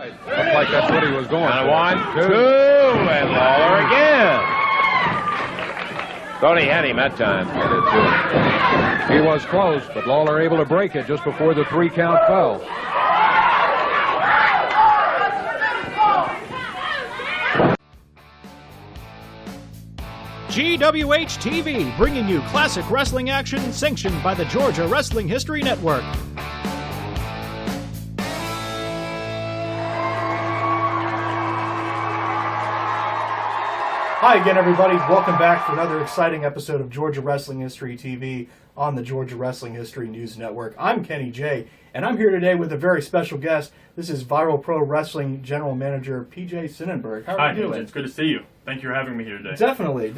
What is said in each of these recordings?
Looked like that's what he was going for. 1, 2, and Lawler again. Thought he had him that time. He was close, but Lawler able to break it just before the 3 count fell. GWH TV, bringing you classic wrestling action sanctioned by the Georgia Wrestling History Network. Hi again, everybody. Welcome back for another exciting episode of Georgia Wrestling History TV on the Georgia Wrestling History News Network. I'm Kenny J, and I'm here today with a very special guest. This is Viral Pro Wrestling General Manager PJ Synenberg. How are you doing? It's good to see you. Thank you for having me here today. Definitely.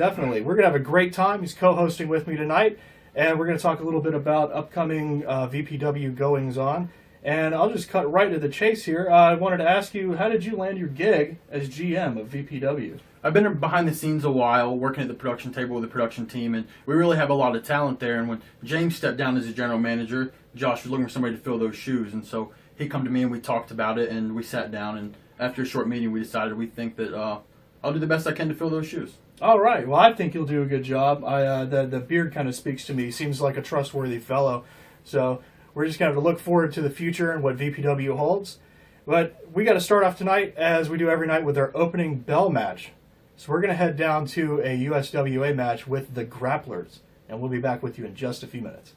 We're going to have a great time. He's co-hosting with me tonight, and we're going to talk a little bit about upcoming VPW goings-on. And I'll just cut right to the chase here. I wanted to ask you, how did you land your gig as GM of VPW? I've been behind the scenes a while, working at the production table with the production team, and we really have a lot of talent there. And when James stepped down as a general manager, Josh was looking for somebody to fill those shoes. And so he come to me and we talked about it, and we sat down. And after a short meeting, we decided we think that I'll do the best I can to fill those shoes. All right. Well, I think you'll do a good job. The beard kind of speaks to me. He seems like a trustworthy fellow. So we're just going to look forward to the future and what VPW holds. But we got to start off tonight, as we do every night, with our opening bell match. So we're going to head down to a USWA match with the Grapplers, and we'll be back with you in just a few minutes.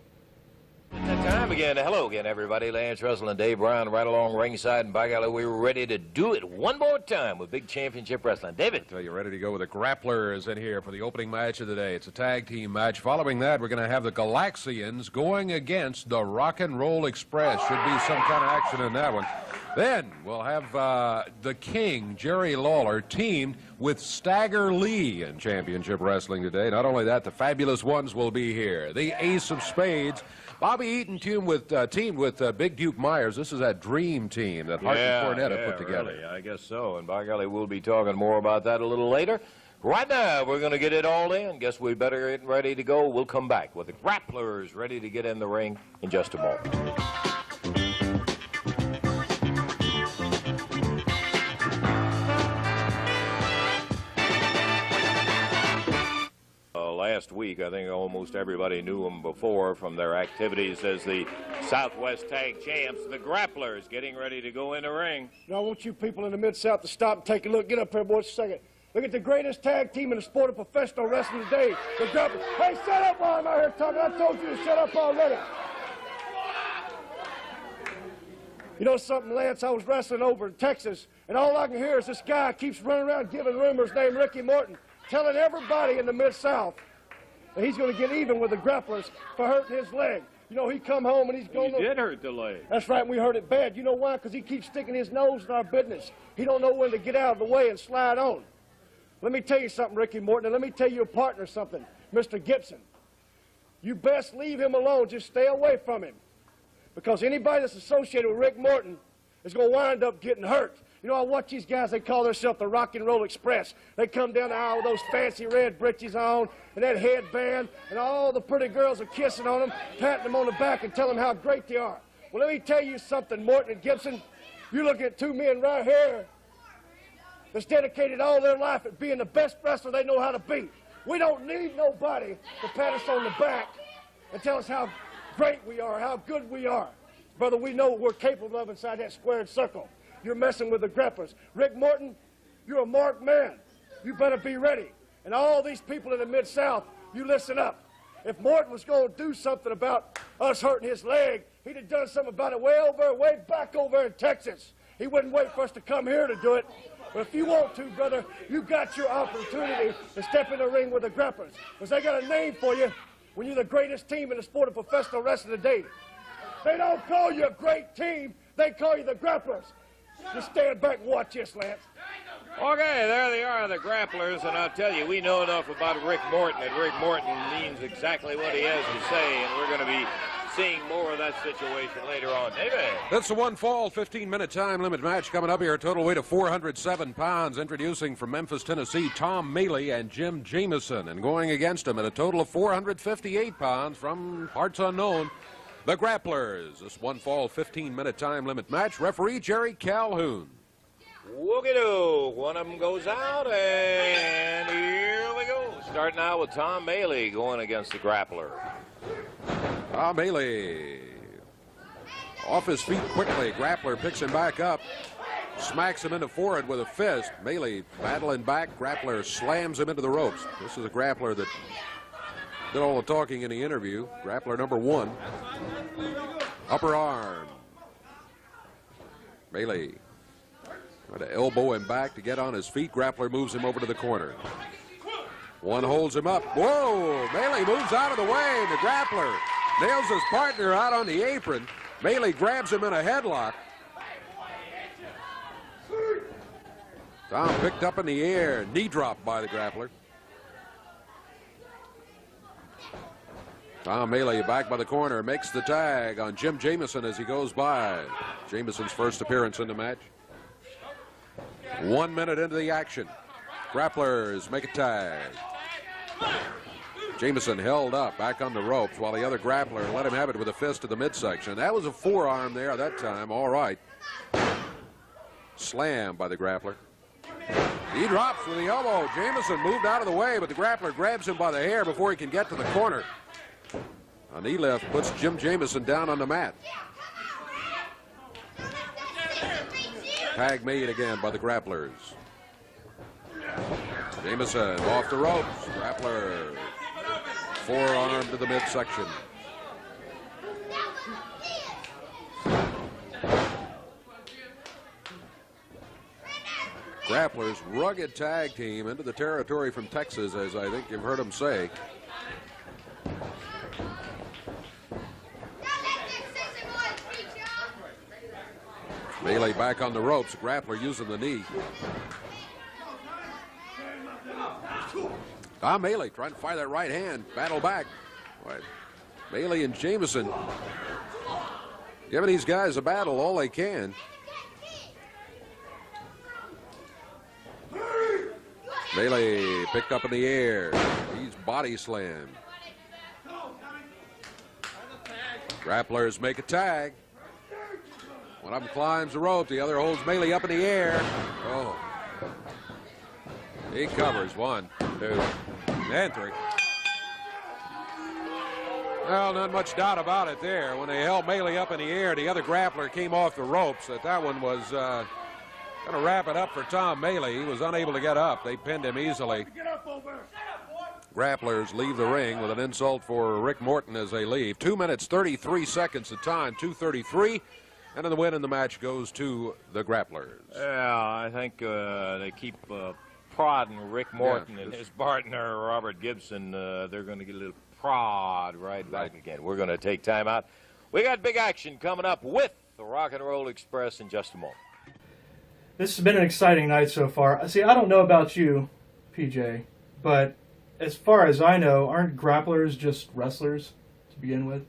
That time again. Hello again, everybody. Lance Russell and Dave Brown right along ringside, and by golly, we were ready to do it one more time with Big Championship Wrestling. David? So you're ready to go with the Grapplers in here for the opening match of the day. It's a tag team match. Following that, we're going to have the Galaxians going against the Rock and Roll Express. Should be some kind of action in that one. Then we'll have the King, Jerry Lawler, teamed with Stagger Lee in Championship Wrestling today. Not only that, the Fabulous Ones will be here. The Ace of Spades, Bobby Eaton teamed with Big Duke Myers. This is that dream team that Hart and Cornette have put together. Really, I guess so. And by golly, we'll be talking more about that a little later. Right now, we're going to get it all in. Guess we better get ready to go. We'll come back with the Grapplers ready to get in the ring in just a moment. Last week, I think almost everybody knew them before from their activities as the Southwest Tag Champs, the Grapplers, getting ready to go in the ring. Now, I want you people in the Mid-South to stop and take a look. Get up here, boys, a second. Look at the greatest tag team in the sport of professional wrestling today, the Grapplers. Hey, shut up while I'm out here talking. I told you to shut up already. You know something, Lance? I was wrestling over in Texas, and all I can hear is this guy keeps running around giving rumors named Ricky Morton, telling everybody in the Mid-South that he's going to get even with the Grapplers for hurting his leg. You know, he come home and he's going to... He did hurt the leg. That's right, and we hurt it bad. You know why? Because he keeps sticking his nose in our business. He don't know when to get out of the way and slide on. Let me tell you something, Ricky Morton, and let me tell your partner something, Mr. Gibson. You best leave him alone. Just stay away from him. Because anybody that's associated with Rick Morton is going to wind up getting hurt. You know, I watch these guys, they call themselves the Rock and Roll Express. They come down the aisle with those fancy red breeches on and that headband, and all the pretty girls are kissing on them, patting them on the back and telling them how great they are. Well, let me tell you something, Morton and Gibson. You look at two men right here that's dedicated all their life at being the best wrestler they know how to be. We don't need nobody to pat us on the back and tell us how great we are, how good we are. Brother, we know what we're capable of inside that squared circle. You're messing with the Grapplers. Rick Morton, you're a marked man. You better be ready. And all these people in the Mid-South, you listen up. If Morton was going to do something about us hurting his leg, he'd have done something about it way back over in Texas. He wouldn't wait for us to come here to do it. But if you want to, brother, you got your opportunity to step in the ring with the Grapplers. Because they got a name for you when you're the greatest team in the sport of professional wrestling today. They don't call you a great team. They call you the Grapplers. Just stand back and watch this, Lance. Okay, there they are, the Grapplers, and I'll tell you, we know enough about Rick Morton that Rick Morton means exactly what he has to say, and we're going to be seeing more of that situation later on. David? That's the one fall 15-minute time limit match coming up here. Total weight of 407 pounds. Introducing from Memphis, Tennessee, Tom Mealy and Jim Jamison, and going against him at a total of 458 pounds from parts unknown, the Grapplers. This one fall 15-minute time limit match. Referee Jerry Calhoun. Woogie-doo. One of them goes out, and here we go. Starting out with Tom Mealy going against the Grappler. Tom Mealy off his feet quickly. Grappler picks him back up. Smacks him into forehead with a fist. Mealy battling back. Grappler slams him into the ropes. This is a Grappler that did all the talking in the interview. Grappler number 1. Upper arm. Mealy trying to elbow him back to get on his feet. Grappler moves him over to the corner. One holds him up. Whoa! Mealy moves out of the way, and the Grappler nails his partner out on the apron. Mealy grabs him in a headlock. Tom picked up in the air. Knee drop by the Grappler. Tom Mealy back by the corner, makes the tag on Jim Jamison as he goes by. Jamison's first appearance in the match. 1 minute into the action. Grapplers make a tag. Jamison held up back on the ropes while the other Grappler let him have it with a fist to the midsection. That was a forearm there that time. All right. Slam by the Grappler. He drops with the elbow. Jamison moved out of the way, but the Grappler grabs him by the hair before he can get to the corner. A knee lift puts Jim Jamison down on the mat. Tag made again by the Grapplers. Jamison off the ropes. Grappler forearm to the midsection. Grapplers rugged tag team into the territory from Texas, as I think you've heard them say. Mealy back on the ropes. Grappler using the knee. Tom Mealy trying to fire that right hand. Battle back. Mealy and Jamison giving these guys a battle all they can. Mealy picked up in the air. He's body slammed. Grapplers make a tag. One of them climbs the rope. The other holds Mealy up in the air. Oh. He covers 1, 2, and 3. Well, not much doubt about it there. When they held Mealy up in the air, the other Grappler came off the ropes. That one was going to wrap it up for Tom Mealy. He was unable to get up. They pinned him easily. Grapplers leave the ring with an insult for Rick Morton as they leave. 2 minutes, 33 seconds of time, 2:33. And then the win in the match goes to the Grapplers. Yeah, I think they keep prodding Rick Morton and his partner, Robert Gibson. They're going to get a little prod right back again. We're going to take time out. We got big action coming up with the Rock and Roll Express in just a moment. This has been an exciting night so far. See, I don't know about you, PJ, but as far as I know, aren't Grapplers just wrestlers to begin with?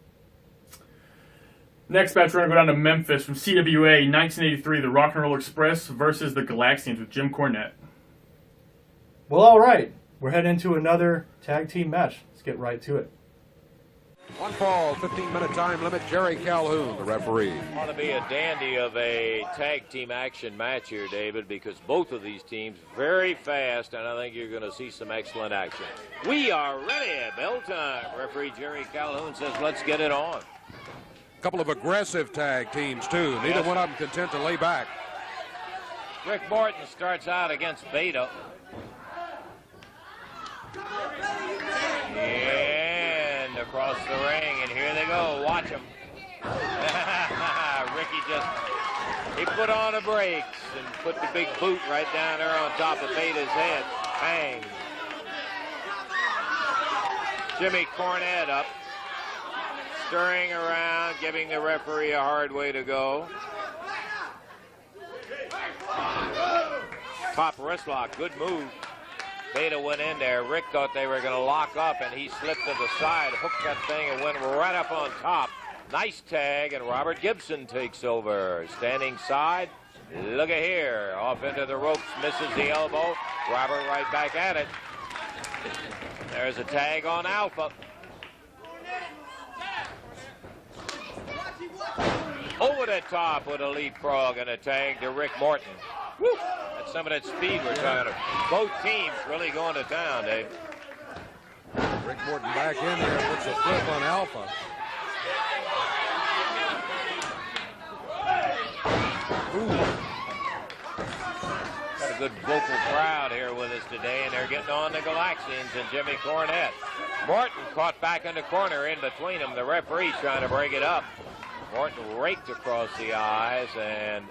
Next match, we're going to go down to Memphis from CWA 1983, the Rock and Roll Express versus the Galaxians with Jim Cornette. Well, all right. We're heading into another tag team match. Let's get right to it. One fall, 15-minute time limit. Jerry Calhoun, the referee. Ought to be a dandy of a tag team action match here, David, because both of these teams very fast, and I think you're going to see some excellent action. We are ready at bell time. Referee Jerry Calhoun says, let's get it on. Couple of aggressive tag teams, too. Neither one of them content to lay back. Rick Morton starts out against Beto. And across the ring, and here they go. Watch them. Ricky he put on the brakes and put the big boot right down there on top of Beta's head. Bang. Jimmy Cornette up. Stirring around, giving the referee a hard way to go. Top wrist lock, good move. Beta went in there. Rick thought they were going to lock up, and he slipped to the side, hooked that thing, and went right up on top. Nice tag, and Robert Gibson takes over. Standing side, look at here. Off into the ropes, misses the elbow. Robert right back at it. There's a tag on Alpha. Over the top with a leapfrog and a tag to Rick Morton. That's some of that speed we're talking about. Both teams really going to town, Dave. Rick Morton back in there, puts a flip on Alpha. Got a good vocal crowd here with us today, and they're getting on the Galaxians and Jimmy Cornette. Morton caught back in the corner in between them. The referee trying to break it up. Morton raked across the eyes, and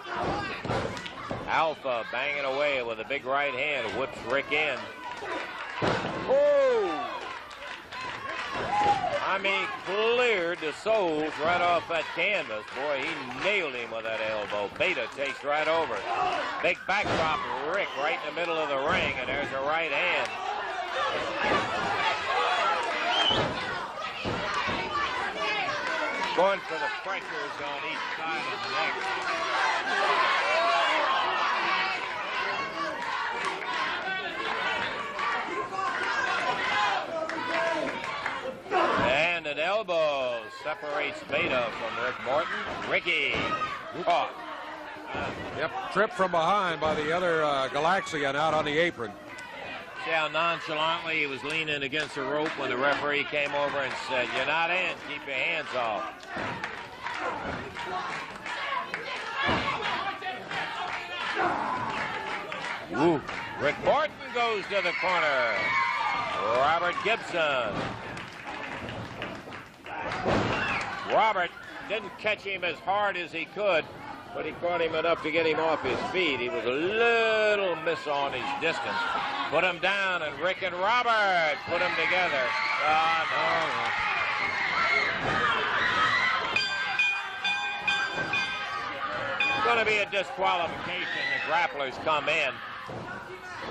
Alpha banging away with a big right hand, whips Rick in. Oh! I mean, cleared the soles right off that canvas. Boy, he nailed him with that elbow. Beta takes right over. Big backdrop, Rick right in the middle of the ring, and there's a right hand. Going for the pressures on each side of the neck. And an elbow separates Beta from Rick Morton. Ricky caught. Yep, tripped from behind by the other Galaxian out on the apron. See how nonchalantly he was leaning against the rope when the referee came over and said, "You're not in, keep your hands off." Woo. Rick Morton goes to the corner. Robert Gibson. Robert didn't catch him as hard as he could, but he caught him enough to get him off his feet. He was a little miss on his distance. Put him down, and Rick and Robert put them together. It's going to be a disqualification. The Grapplers come in.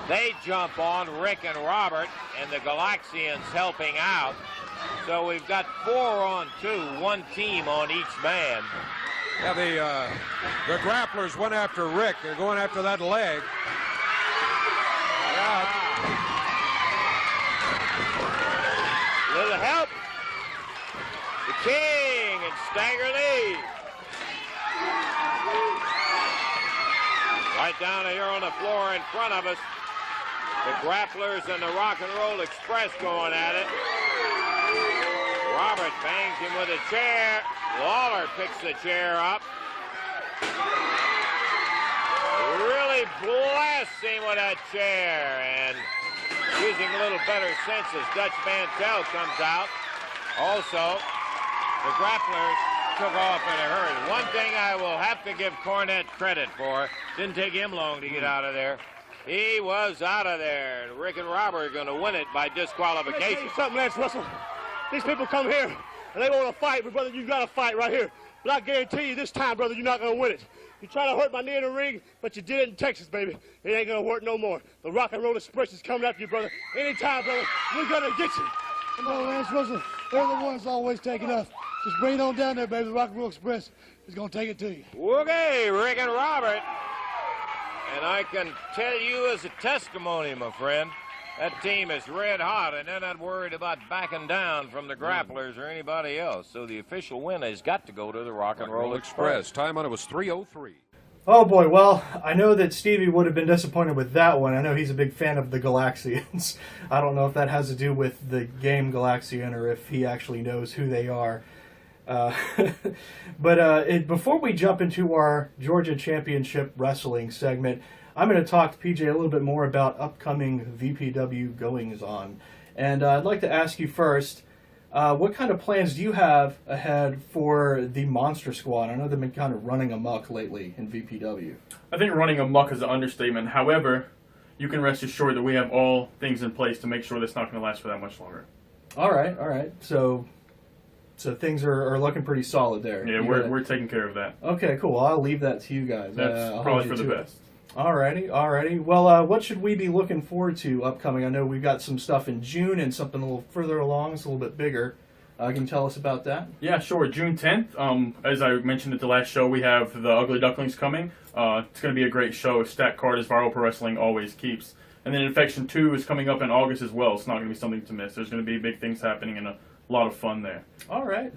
They jump on Rick and Robert, and the Galaxians helping out. So we've got 4 on 2, one team on each man. Yeah, the Grapplers went after Rick. They're going after that leg. Yeah. Little help. The King and Stagger Lee. Right down here on the floor in front of us. The Grapplers and the Rock and Roll Express going at it. Robert bangs him with a chair. Lawler picks the chair up. Really blasts him with that chair, and using a little better sense as Dutch Mantel comes out. Also, the Grapplers took off in a hurry. One thing I will have to give Cornette credit for, didn't take him long to get out of there. He was out of there, and Rick and Robert are going to win it by disqualification. Let me tell you something, Lance Russell. These people come here, and they want to fight, but brother, you got to fight right here. But I guarantee you this time, brother, you're not going to win it. You try to hurt my knee in the ring, but you did it in Texas, baby. It ain't going to work no more. The Rock and Roll Express is coming after you, brother. Anytime, brother, we're going to get you. Come on, Lance Russell. They're the ones always taking us. Just bring it on down there, baby. The Rock and Roll Express is going to take it to you. Okay, Rick and Robert. And I can tell you as a testimony, my friend, that team is red hot, and they're not worried about backing down from the Grapplers or anybody else. So the official win has got to go to the Rock and Roll Express. Time on it was 3:03. Oh boy, well, I know that Stevie would have been disappointed with that one. I know he's a big fan of the Galaxians. I don't know if that has to do with the game Galaxian or if he actually knows who they are. Before we jump into our Georgia Championship Wrestling segment, I'm going to talk to PJ a little bit more about upcoming VPW goings-on. And I'd like to ask you first, what kind of plans do you have ahead for the Monster Squad? I know they've been kind of running amok lately in VPW. I think running amok is an understatement. However, you can rest assured that we have all things in place to make sure that's not going to last for that much longer. All right. So things are looking pretty solid there. Yeah, we're taking care of that. Okay, cool. I'll leave that to you guys. That's probably for the best. Alrighty. Well, what should we be looking forward to upcoming? I know we've got some stuff in June and something a little further along. It's a little bit bigger. Can you tell us about that? Yeah, sure. June 10th, as I mentioned at the last show, we have the Ugly Ducklings coming. It's going to be a great show. Stack card as Viral Pro Wrestling always keeps. And then Infection 2 is coming up in August as well. It's not going to be something to miss. There's going to be big things happening and a lot of fun there. All right.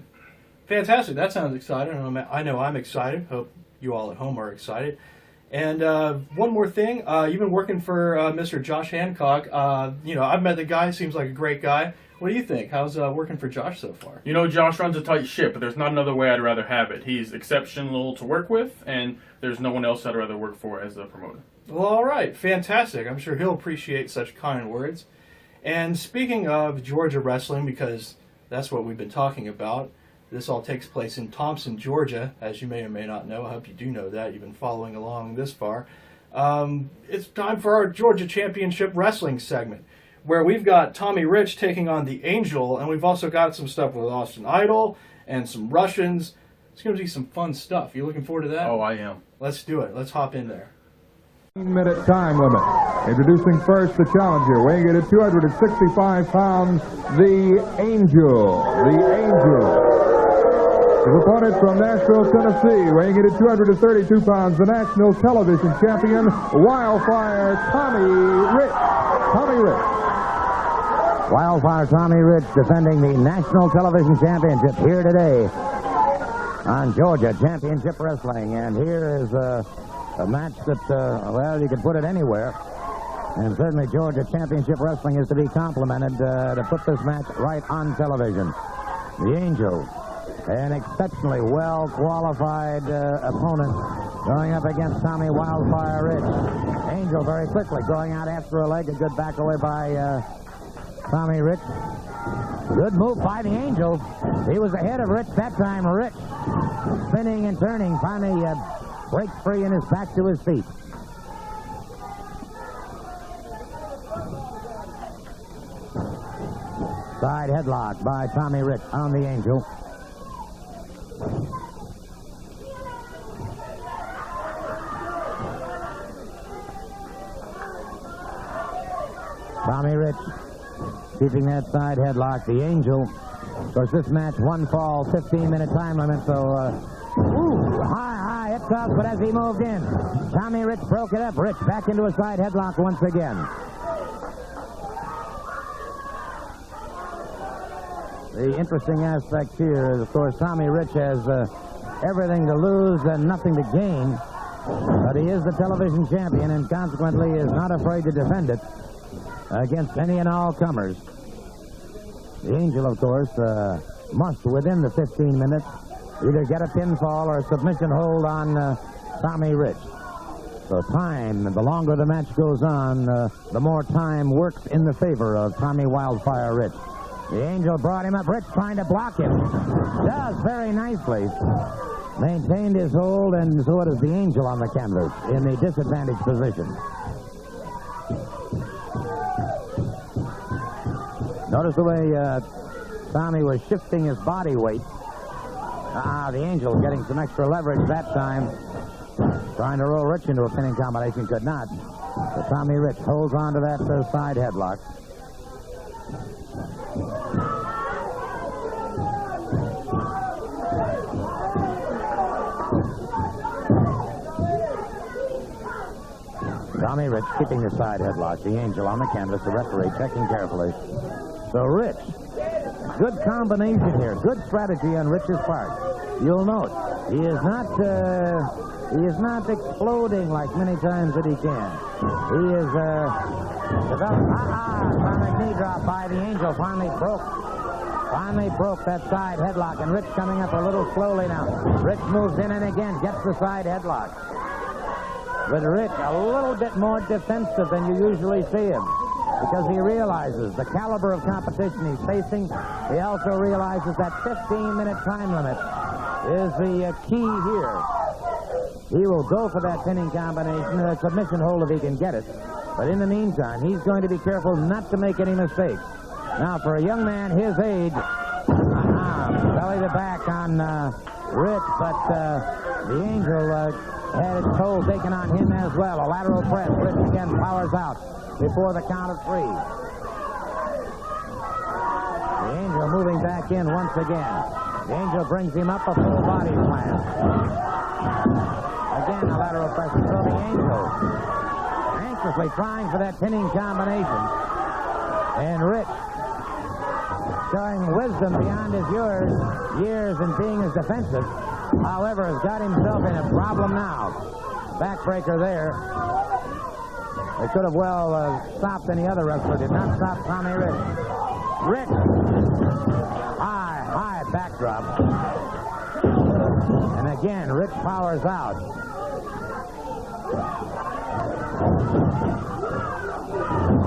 Fantastic. That sounds exciting. I know I'm excited. Hope you all at home are excited. And one more thing, you've been working for Mr. Josh Hancock. I've met the guy, seems like a great guy. What do you think? How's working for Josh so far? You know, Josh runs a tight ship, but there's not another way I'd rather have it. He's exceptional to work with, and there's no one else I'd rather work for as a promoter. Well, all right. Fantastic. I'm sure he'll appreciate such kind words. And speaking of Georgia wrestling, because that's what we've been talking about, this all takes place in Thompson, Georgia, as you may or may not know. I hope you do know that. You've been following along this far. It's time for our Georgia Championship Wrestling segment, where we've got Tommy Rich taking on the Angel, and we've also got some stuff with Austin Idol and some Russians. It's going to be some fun stuff. You looking forward to that? Oh, I am. Let's do it. Let's hop in there. 15-minute time limit. Introducing first the challenger, weighing in at 265 pounds, the Angel. The Angel. His opponent from Nashville, Tennessee, weighing in at 232 pounds, the national television champion, Wildfire Tommy Rich. Tommy Rich. Wildfire Tommy Rich defending the National Television Championship here today on Georgia Championship Wrestling. And here is a match that, you can put it anywhere. And certainly Georgia Championship Wrestling is to be complimented to put this match right on television. The Angel, an exceptionally well-qualified opponent going up against Tommy Wildfire Rich. Angel very quickly going out after a leg. A good back away by Tommy Rich. Good move by the Angel. He was ahead of Rich that time. Rich spinning and turning. Finally breaks free and is back to his feet. Side headlock by Tommy Rich on the Angel. Tommy Rich keeping that side headlock. The Angel. Of course, this match, one fall, 15-minute time limit, so high, hit tough, but as he moved in, Tommy Rich broke it up. Rich back into a side headlock once again. The interesting aspect here is, of course, Tommy Rich has everything to lose and nothing to gain, but he is the television champion and consequently is not afraid to defend it against any and all comers. The Angel, of course, must, within the 15 minutes, either get a pinfall or a submission hold on Tommy Rich. So time, the longer the match goes on, the more time works in the favor of Tommy Wildfire Rich. The Angel brought him up. Rich trying to block him. Does very nicely. Maintained his hold, and so does the Angel on the canvas in the disadvantaged position. Notice the way Tommy was shifting his body weight. The Angel getting some extra leverage that time. Trying to roll Rich into a pinning combination, could not. But Tommy Rich holds on to that side headlock. Tommy Rich keeping the side headlock. The Angel on the canvas. The referee checking carefully. So Rich, good combination here. Good strategy on Rich's part. You'll note he is not exploding like many times that he can. He is developed. Atomic knee drop by the Angel. Finally broke that side headlock, and Rich coming up a little slowly now. Rich moves in and again gets the side headlock. But Rich a little bit more defensive than you usually see him, because he realizes the caliber of competition he's facing. He also realizes that 15-minute time limit is the key here. He will go for that pinning combination, a submission hold if he can get it. But in the meantime, he's going to be careful not to make any mistakes. Now, for a young man his age, belly to back on Rich, but the Angel had his toe taken on him as well. A lateral press. Rich again powers out before the count of 3. The Angel moving back in once again. The Angel brings him up a full body slam. Again, a lateral press. So the Angel anxiously trying for that pinning combination. And Rich, showing wisdom beyond his years in being as defensive, however, has got himself in a problem now. backbreaker there. They could have well stopped any other wrestler. Did not stop Tommy Rich. Rich. High backdrop. And again, Rich powers out.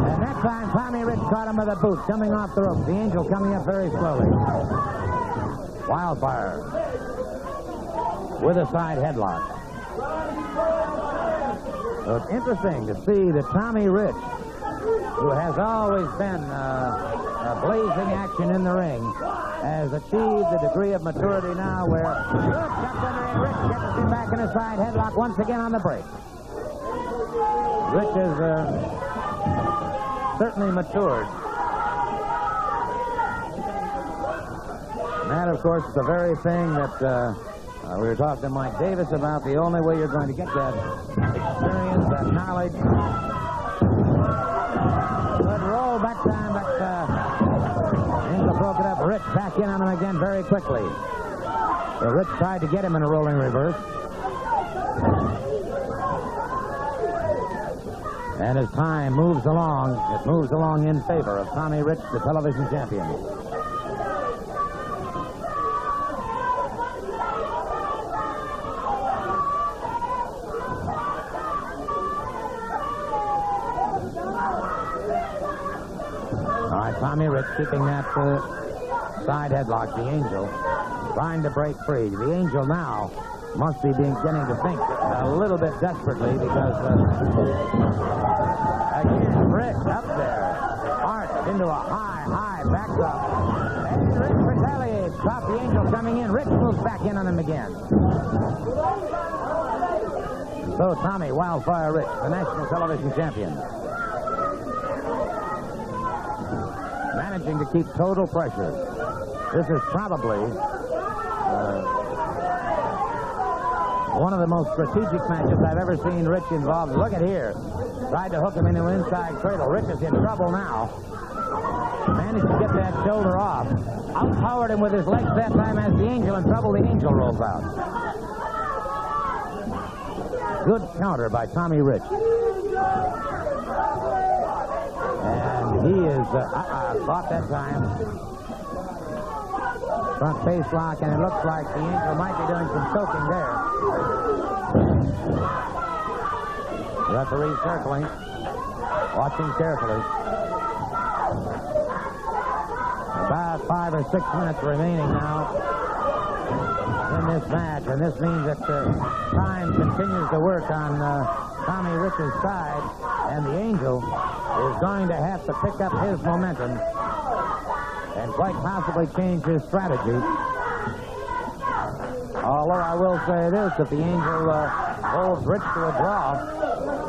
And that time, Tommy Rich caught him with a boot coming off the rope. The Angel coming up very slowly. Wildfire with a side headlock. So it's interesting to see that Tommy Rich, who has always been a blazing action in the ring, has achieved a degree of maturity now where Rich gets him back in a side headlock once again on the break. Rich has certainly matured. And that, of course, is the very thing that we were talking to Mike Davis about. The only way you're going to get that experience, that knowledge. Good roll back time, but Angel broke it up. Rich back in on him again very quickly. So Rich tried to get him in a rolling reverse. And as time moves along, it moves along in favor of Tommy Rich, the television champion. All right, Tommy Rich keeping that side headlock. The Angel trying to break free. The Angel now must be beginning to think a little bit desperately because again, Rich up there, arched into a high backdrop. And Rich retaliates. Stop the Angel coming in. Rich moves back in on him again. So Tommy Wildfire Rich, the national television champion, managing to keep total pressure. This is probably one of the most strategic matches I've ever seen Rich involved. Look at here. Tried to hook him into an inside cradle. Rich is in trouble now. Managed to get that shoulder off. Outpowered him with his legs that time as the Angel in trouble. The Angel rolls out. Good counter by Tommy Rich. And he is caught that time. Front face lock, and it looks like the Angel might be doing some choking there. Referee circling, watching carefully. About 5 or 6 minutes remaining now in this match, and this means that time continues to work on Tommy Rich's side, and the Angel is going to have to pick up his momentum and quite possibly change his strategy. Although I will say this, if the Angel holds Rich to a draw,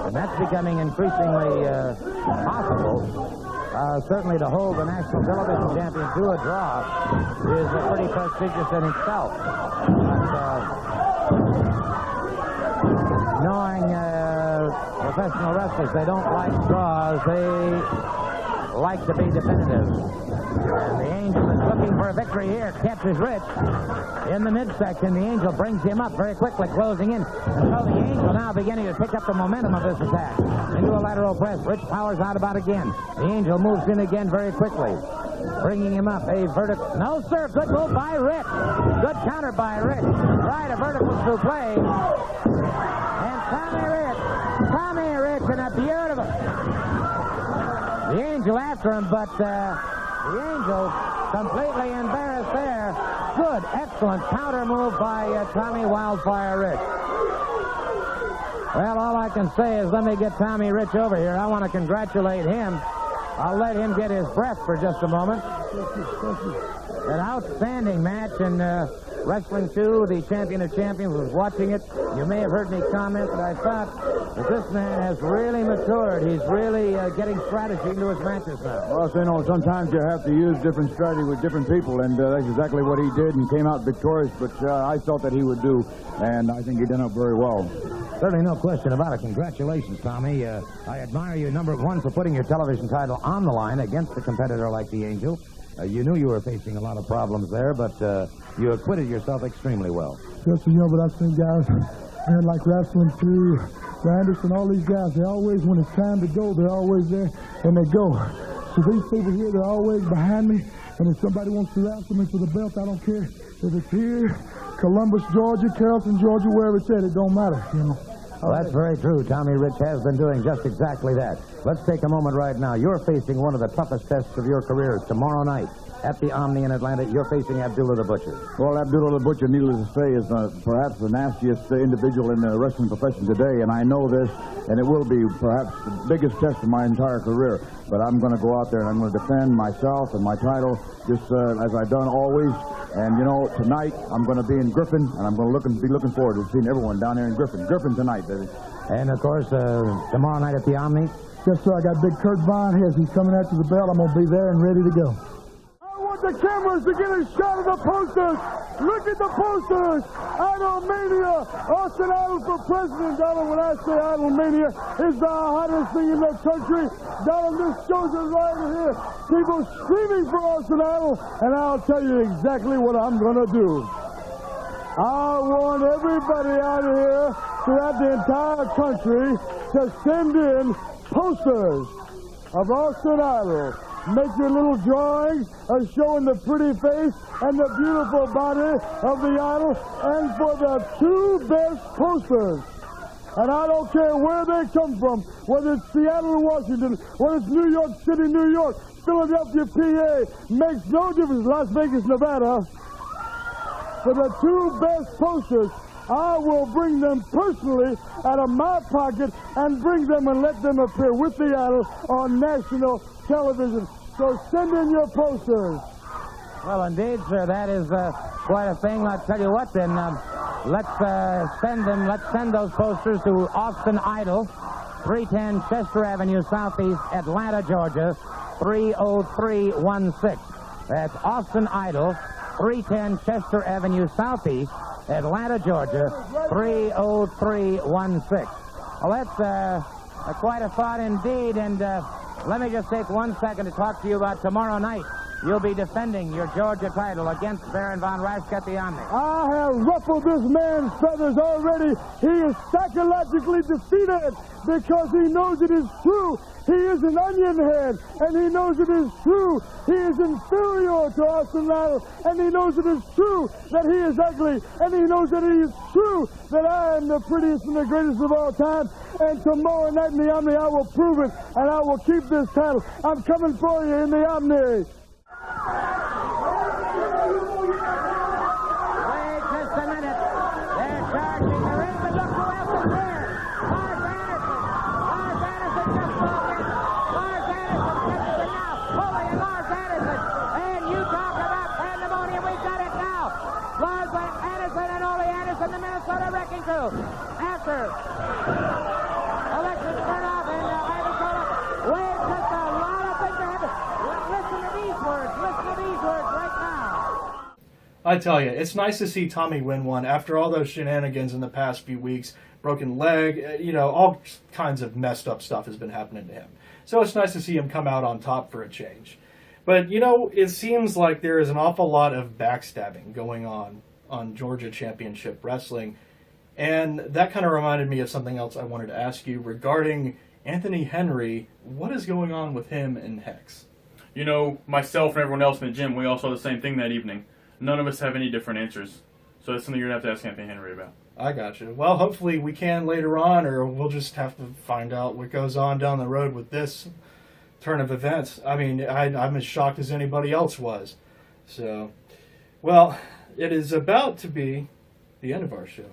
and that's becoming increasingly possible, certainly to hold the national television champion to a draw is pretty prestigious in itself. But, knowing professional wrestlers, they don't like draws. They like to be definitive. And the Angel is looking for a victory here. Catches Rich in the midsection. The Angel brings him up very quickly, closing in. And so the Angel now beginning to pick up the momentum of this attack. Into a lateral press. Rich powers out about again. The Angel moves in again very quickly. Bringing him up. A vertical. No, sir. Good move by Rich. Good counter by Rich. Tried a vertical souffle. And Tommy Rich in a beautiful... The Angel after him, but the Angel completely embarrassed there. Good, excellent counter move by Tommy Wildfire Rich. Well, all I can say is let me get Tommy Rich over here. I want to congratulate him. I'll let him get his breath for just a moment. An outstanding match, and Wrestling 2, the champion of champions, was watching it. You may have heard me comment that I thought that this man has really matured. He's really getting strategy into his matches now. Well, so, you know, sometimes you have to use different strategy with different people, and that's exactly what he did and came out victorious, but I felt that he would do, and I think he done it very well. Certainly no question about it. Congratulations, Tommy. I admire you, number one, for putting your television title on the line against a competitor like the Angel. You knew you were facing a lot of problems there, but you acquitted yourself extremely well. Yes, you know, but I think, guys, And like wrestling too, Anderson, all these guys, they always, when it's time to go, they're always there, and they go. So these people here, they're always behind me, and if somebody wants to wrestle me for the belt, I don't care if it's here, Columbus, Georgia, Carrollton, Georgia, wherever it's at, it don't matter, you know. Well, that's very true. Tommy Rich has been doing just exactly that. Let's take a moment right now. You're facing one of the toughest tests of your career tomorrow night at the Omni in Atlanta. You're facing Abdullah the Butcher. Well, Abdullah the Butcher, needless to say, is perhaps the nastiest individual in the wrestling profession today, and I know this, and it will be perhaps the biggest test of my entire career. But I'm going to go out there and I'm going to defend myself and my title just as I've done always. And, you know, tonight I'm going to be in Griffin, and I'm going to be looking forward to seeing everyone down there in Griffin. Griffin tonight, baby. And, of course, tomorrow night at the Omni. Yes, sir, I got Big Kurt Vaughn here. He's coming after the belt. I'm going to be there and ready to go. I want the cameras to get a shot of the posters. Look at the posters. Idolmania. Austin Idol for president. Darling, when I say Idolmania, it's the hottest thing in the country. Darling, this shows it right here. People screaming for Austin Idol, and I'll tell you exactly what I'm going to do. I want everybody out here throughout the entire country to send in posters of Austin Idol. Make your little drawings showing the pretty face and the beautiful body of the idol, and for the 2 best posters. And I don't care where they come from, whether it's Seattle or Washington, whether it's New York City, New York, Philadelphia, PA, makes no difference, Las Vegas, Nevada. For the 2 best posters, I will bring them personally out of my pocket and bring them and let them appear with the idol on national television. So send in your posters. Well, indeed, sir, that is quite a thing. I'll tell you what, then, let's send those posters to Austin Idol, 310 Chester Avenue, Southeast, Atlanta, Georgia, 30316. That's Austin Idol, 310 Chester Avenue, Southeast, Atlanta, Georgia, 30316. Well, that's quite a thought indeed, and let me just take 1 second to talk to you about tomorrow night. You'll be defending your Georgia title against Baron von Raschke at the Omni. I have ruffled this man's feathers already. He is psychologically defeated because he knows it is true. He is an onion head, and he knows it is true. He is inferior to Austin Idol, and he knows it is true that he is ugly, and he knows that it is true that I am the prettiest and the greatest of all time. And tomorrow night in the Omni, I will prove it, and I will keep this title. I'm coming for you in the Omni. Wait just a minute. They're charging the ring, but look who else is there. Lars Anderson. Lars Anderson just walked in. Lars Anderson catches it now. Pulling Lars Anderson. And you talk about pandemonium. We've got it now. Lars Anderson and Ole Anderson, the Minnesota Wrecking Crew. After elections turn off and Ivan Cola. Wait just a lot of things to happen. Listen to these words. Listen to these words right now. I tell you, it's nice to see Tommy win one after all those shenanigans in the past few weeks. Broken leg, you know, all kinds of messed up stuff has been happening to him. So it's nice to see him come out on top for a change. But, you know, it seems like there is an awful lot of backstabbing going on Georgia Championship Wrestling. And that kind of reminded me of something else I wanted to ask you regarding Anthony Henry. What is going on with him and Hex? You know, myself and everyone else in the gym, we all saw the same thing that evening. None of us have any different answers. So that's something you're going to have to ask Anthony Henry about. I got you. Well, hopefully we can later on, or we'll just have to find out what goes on down the road with this turn of events. I mean, I'm as shocked as anybody else was. So, well, it is about to be the end of our show.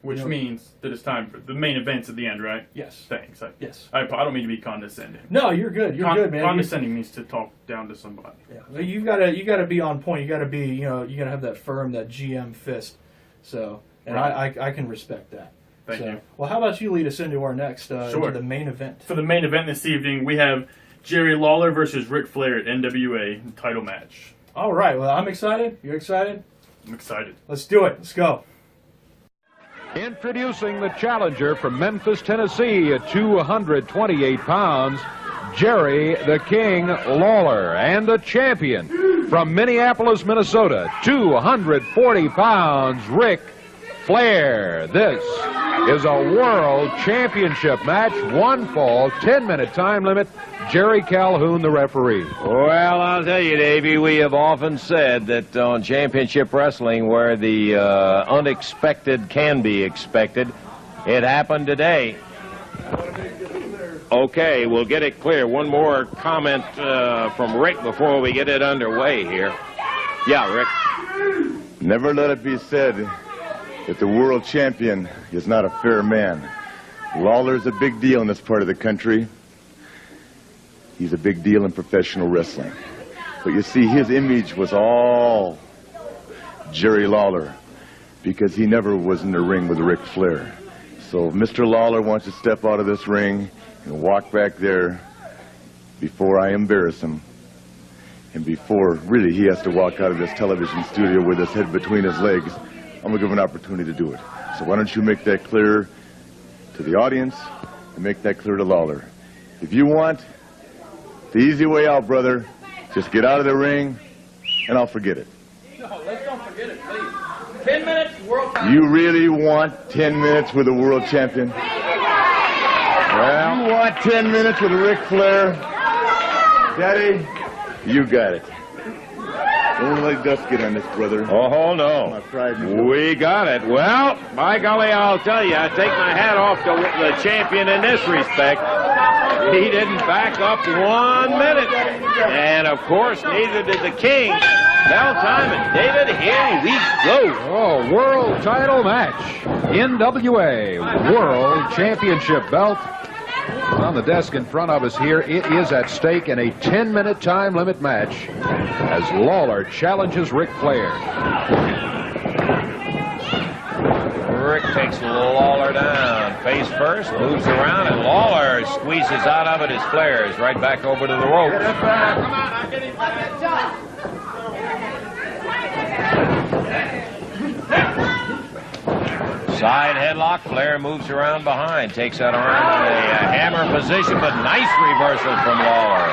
Which means that it's time for the main events at the end, right? Yes. Thanks. Yes. I don't mean to be condescending. No, you're good. You're good, man. Condescending means to talk down to somebody. Yeah. You gotta be on point. You gotta be, you gotta have that firm, that GM fist. So, and right. I can respect that. Thank you. Well, how about you lead us into our next, sure. into the main event? For the main event this evening, we have Jerry Lawler versus Ric Flair at NWA title match. All right. Well, I'm excited. You're excited? I'm excited. Let's do it. Let's go. Introducing the challenger from Memphis, Tennessee at 228 pounds, Jerry the King Lawler, and the champion from Minneapolis, Minnesota, 240 pounds, Ric Flair. This is a world championship match. One fall, 10-minute time limit. Jerry Calhoun, the referee. Well, I'll tell you, Davey, we have often said that on championship wrestling, where the unexpected can be expected, it happened today. Okay, we'll get it clear. One more comment from Rick before we get it underway here. Yeah, Rick. Never let it be said that the world champion is not a fair man. Lawler's a big deal in this part of the country. He's a big deal in professional wrestling. But you see, his image was all Jerry Lawler because he never was in the ring with Ric Flair. So if Mr. Lawler wants to step out of this ring and walk back there before I embarrass him, and before, really, he has to walk out of this television studio with his head between his legs, I'm going to give him an opportunity to do it. So why don't you make that clear to the audience and make that clear to Lawler. If you want the easy way out, brother, just get out of the ring, and I'll forget it. No, let's don't forget it, please. 10 minutes, world champion. You really want 10 minutes with a world champion? Well, you want 10 minutes with Ric Flair? Daddy? You got it. Don't let dust get on this, brother. Oh, no. My pride. We got it. Well, by golly, I'll tell you, I take my hat off to the champion in this respect. He didn't back up 1 minute. And, of course, neither did the king. Bell time, and David, here we go. Oh, world title match. NWA World Championship belt. On the desk in front of us here, it is at stake in a 10-minute time limit match as Lawler challenges Ric Flair. Rick takes Lawler down. Face first, moves around, and Lawler squeezes out of it as Flair is right back over to the rope. Side headlock, Flair moves around behind, takes that arm in a hammer position, but nice reversal from Lawler.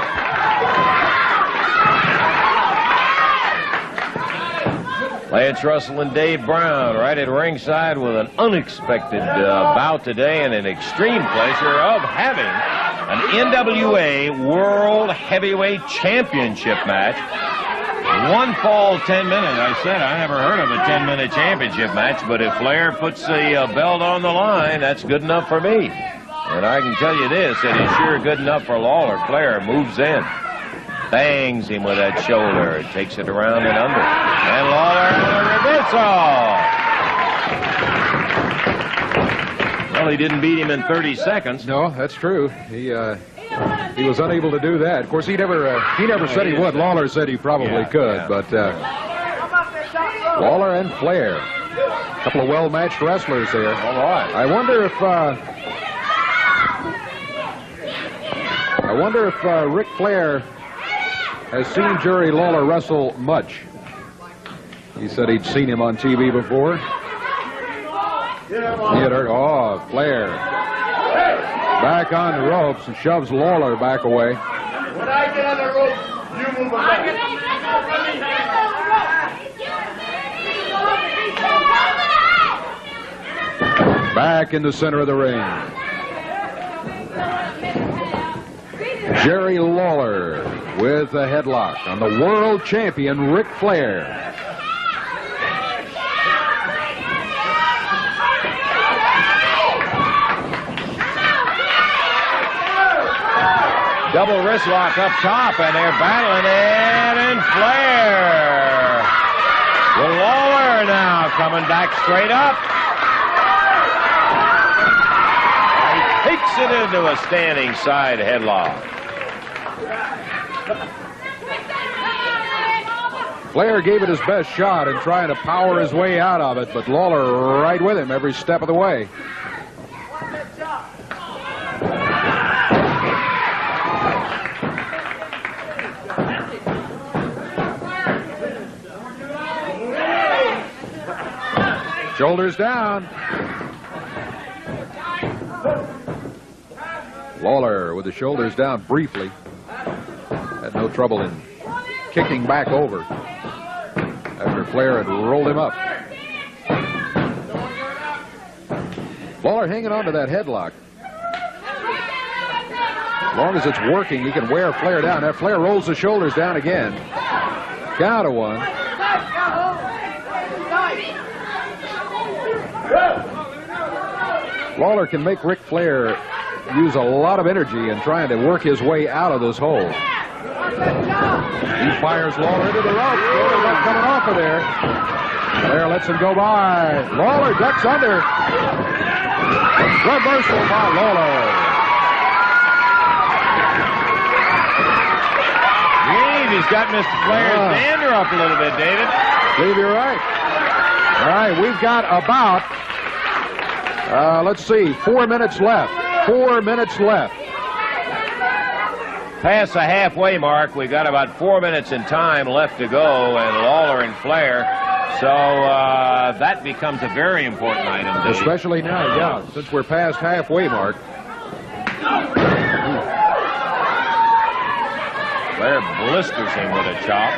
Lance Russell and Dave Brown right at ringside with an unexpected bout today and an extreme pleasure of having an NWA World Heavyweight Championship match. One fall, 10 minutes. I said I never heard of a 10-minute championship match, but if Flair puts the belt on the line, that's good enough for me. And I can tell you this, it is sure good enough for Lawler. Flair moves in, bangs him with that shoulder, takes it around and under. And Lawler in a reversal. Well, he didn't beat him in 30 seconds. No, that's true. He was unable to do that. Of course, he never said he would. Lawler said he probably could, but Lawler and Flair, a couple of well-matched wrestlers there. All right. I wonder if Ric Flair has seen Jerry Lawler wrestle much. He said he'd seen him on TV before. He had heard, Flair back on the ropes and shoves Lawler back away. When I get on the rope, you move back. Back in the center of the ring. Jerry Lawler with the headlock on the world champion Ric Flair. Double wrist lock up top, and they're battling it, and Flair with Lawler now coming back straight up. He takes it into a standing side headlock. Flair gave it his best shot in trying to power his way out of it, but Lawler right with him every step of the way. Shoulders down. Lawler with the shoulders down briefly. Had no trouble in kicking back over after Flair had rolled him up. Lawler hanging on to that headlock. As long as it's working, he can wear Flair down. That Flair rolls the shoulders down again. Count of one. Lawler can make Ric Flair use a lot of energy in trying to work his way out of this hole. He fires Lawler into the rope. Lawler not coming off of there. Flair lets him go by. Lawler ducks under. Reversal by Lawler. He's got Mr. Flair's dander up a little bit, David. I believe you're right. All right, we've got about, let's see, 4 minutes left. 4 minutes left. Past the halfway mark, we've got about 4 minutes in time left to go, and Lawler and Flair. So that becomes a very important item, Dave. Especially now, yeah, since we're past halfway mark. Flair blisters him with a chop.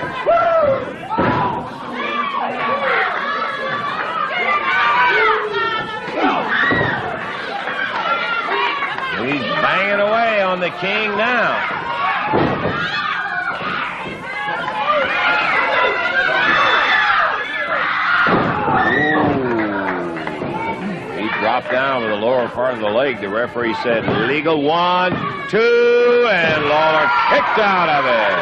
He's banging away on the King now. He dropped down with the lower part of the leg. The referee said legal 1, 2, and Lawler kicked out of it.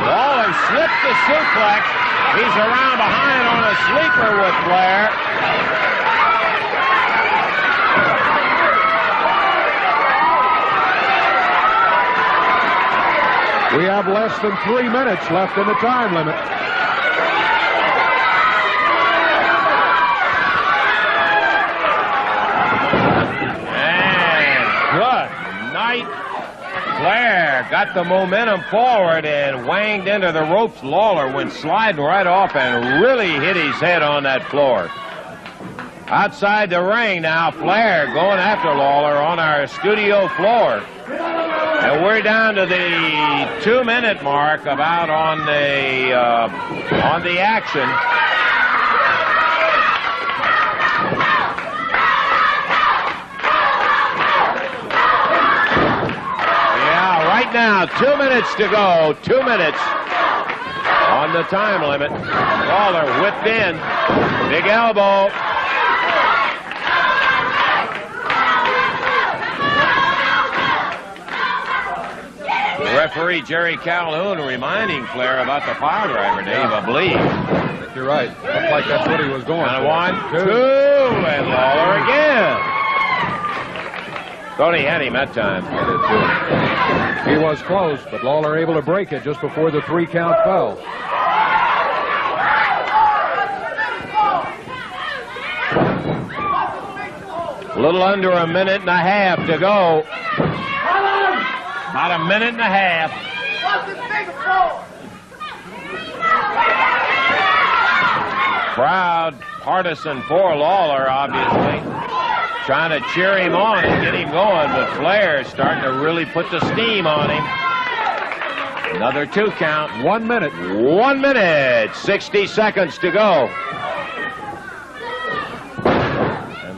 Lawler slipped the suplex. He's around behind on a sleeper with Flair. We have less than 3 minutes left in the time limit. And good night. Flair got the momentum forward and wanged into the ropes. Lawler went sliding right off and really hit his head on that floor. Outside the ring now, Flair going after Lawler on our studio floor. And we're down to the 2-minute mark about on the action. Yeah, right now, 2 minutes to go. 2 minutes on the time limit. Lawler whipped in. Big elbow. Referee Jerry Calhoun reminding Flair about the power driver, Dave, I believe. I think you're right. Looks like that's what he was going for. 1, 2, and Lawler again. Thought he had him that time. He was close, but Lawler able to break it just before the 3 count fell. A little under a minute and a half to go. About a minute and a half. Crowd partisan for Lawler, obviously. Trying to cheer him on and get him going, but Flair is starting to really put the steam on him. Another 2 count. 1 minute. 1 minute. 60 seconds to go.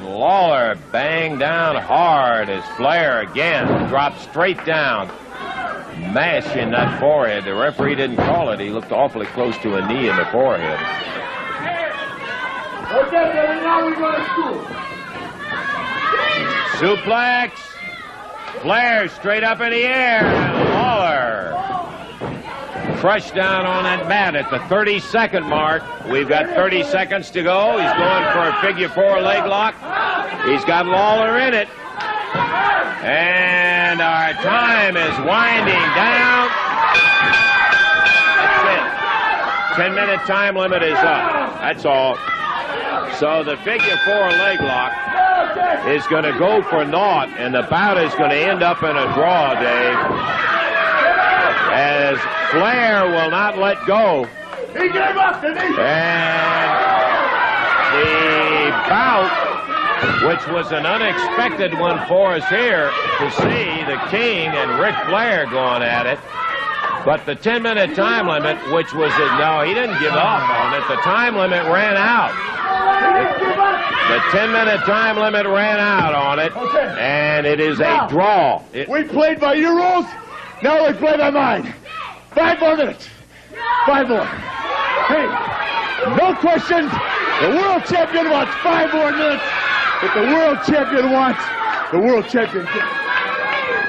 Lawler banged down hard as Flair again dropped straight down, mashing that forehead. The referee didn't call it. He looked awfully close to a knee in the forehead. Suplex. Flair straight up in the air. And Lawler crushed down on that mat at the 30-second mark. We've got 30 seconds to go. He's going for a figure 4 leg lock. He's got Lawler in it. And our time is winding down. That's it. 10-minute time limit is up. That's all. So the figure 4 leg lock is going to go for naught, and the bout is going to end up in a draw, Dave. As Flair will not let go. He gave up, didn't he? And the bout, which was an unexpected one for us here to see the King and Ric Flair going at it, But the 10-minute time limit, which was no, he didn't give up on it. The time limit ran out. The 10-minute time limit ran out on it, and it is a draw. We played by your rules. Now we play by mine. 5 more minutes. 5 more. Hey, no questions. The world champion wants 5 more minutes. If the world champion wants, the world champion gets.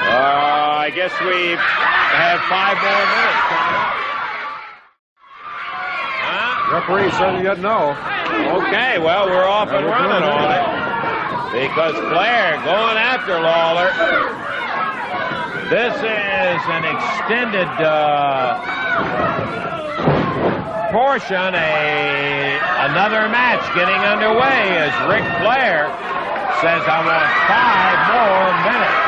I guess we have 5 more minutes coming up. Referee certainly doesn't know. Okay, well, we're off and running on it because Flair going after Lawler. This is an extended portion, another match getting underway as Ric Flair says, I want 5 more minutes.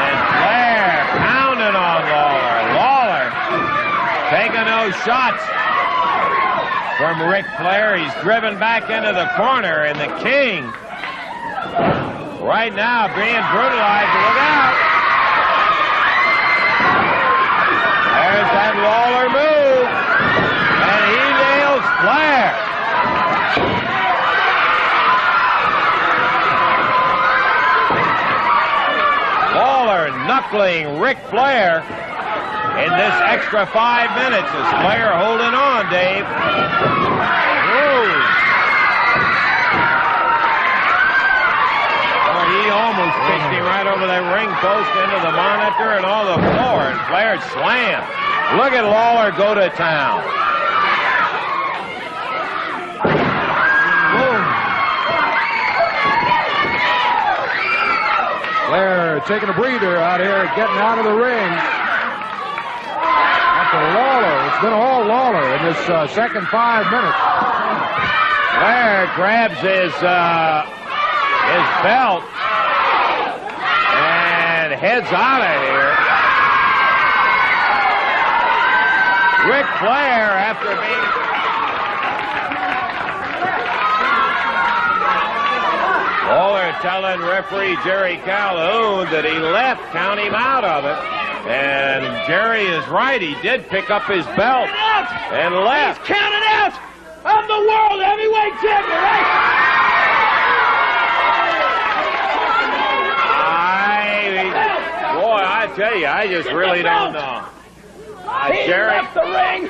And Flair pounding on Lawler. Lawler taking those shots from Ric Flair. He's driven back into the corner, and the King right now being brutalized. Look out. There's that Lawler move, and he nails Flair. Lawler knuckling Ric Flair in this extra 5 minutes as Flair holding on, Dave. Oh, he almost kicked him right over that ring post into the monitor and on the floor, and Flair slammed. Look at Lawler go to town. Flair taking a breather out here, getting out of the ring. After Lawler, it's been all Lawler in this second 5 minutes. Flair grabs his belt and heads out of here. Ric Flair, after being... Lawler telling referee Jerry Calhoun that he left, count him out of it. And Jerry is right. He did pick up his belt and left. He's counted out. I'm the world heavyweight champion, right? I tell you, I just really don't know. He left the ring.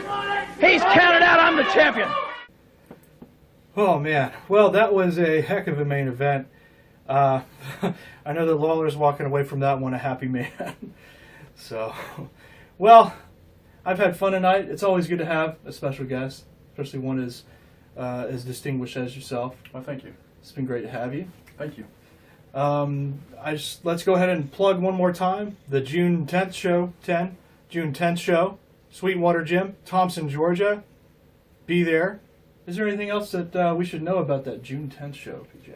He's counted out. I'm the champion. Oh, man. Well, that was a heck of a main event. I know that Lawler's walking away from that one a happy man. So, well, I've had fun tonight. It's always good to have a special guest, especially one as distinguished as yourself. Well, thank you. It's been great to have you. Thank you. Let's go ahead and plug one more time the June 10th show, Sweetwater Gym, Thompson, Georgia. Be there. Is there anything else that we should know about that June 10th show, PJ?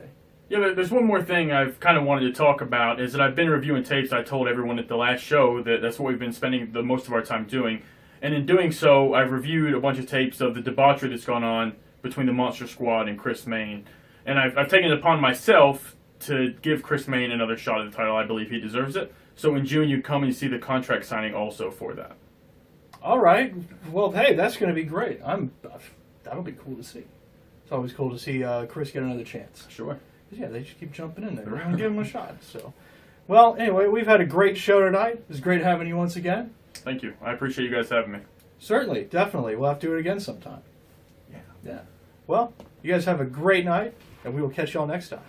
Yeah, there's one more thing I've kind of wanted to talk about, is that I've been reviewing tapes. I told everyone at the last show that that's what we've been spending the most of our time doing. And in doing so, I've reviewed a bunch of tapes of the debauchery that's gone on between the Monster Squad and Chris Mayne. And I've taken it upon myself to give Chris Mayne another shot at the title. I believe he deserves it. So in June, you come and you see the contract signing also for that. All right. Well, hey, that's going to be great. That'll be cool to see. It's always cool to see Chris get another chance. Sure. Yeah, they just keep jumping in there. We're going to give him a shot. So, well, anyway, we've had a great show tonight. It was great having you once again. Thank you. I appreciate you guys having me. Certainly, definitely. We'll have to do it again sometime. Yeah. Yeah. Well, you guys have a great night, and we will catch y'all next time.